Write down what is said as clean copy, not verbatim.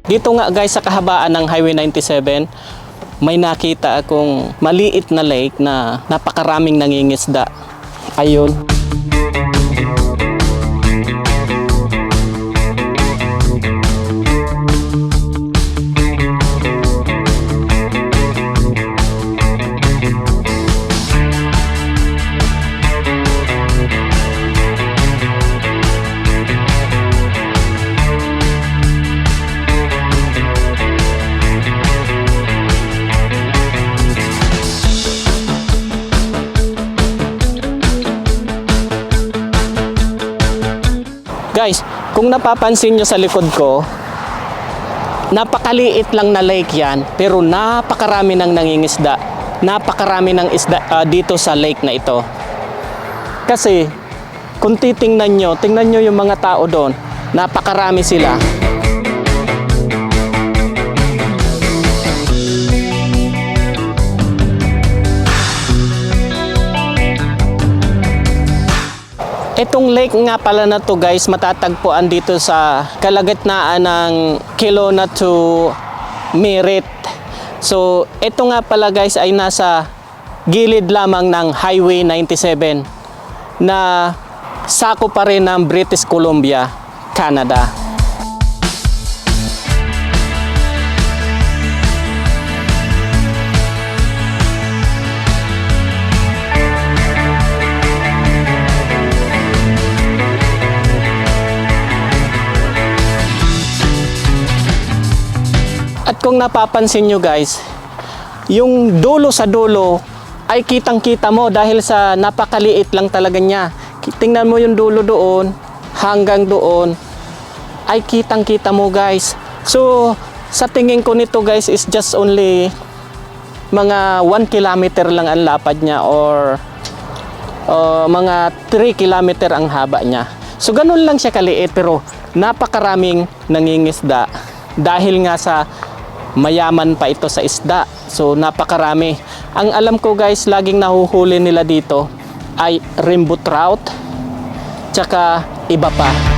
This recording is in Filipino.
Dito nga guys sa kahabaan ng Highway 97, may nakita akong maliit na lake na napakaraming nangingisda. Ayun. Guys, kung napapansin nyo sa likod ko, napakaliit lang na lake yan, pero napakarami ng nangingisda. Napakarami ng isda dito sa lake na ito. Kasi, kung tingnan nyo yung mga tao doon, napakarami sila. Itong lake nga pala na to guys, matatagpuan dito sa kalagitnaan ng Kelowna to Merritt. So ito nga pala guys ay nasa gilid lamang ng Highway 97 na sako pa rin ng British Columbia, Canada. At kung napapansin nyo guys, yung dulo sa dulo ay kitang-kita mo dahil sa napakaliit lang talaga niya. Tingnan mo yung dulo doon, hanggang doon, ay kitang-kita mo guys. So, sa tingin ko nito guys is just only mga 1 kilometer lang ang lapad niya or mga 3 kilometer ang haba niya. So, ganun lang siya kaliit pero napakaraming nangingisda dahil nga sa mayaman pa ito sa isda. So napakarami. Ang alam ko guys, laging nahuhuli nila dito ay rainbow trout tsaka iba pa.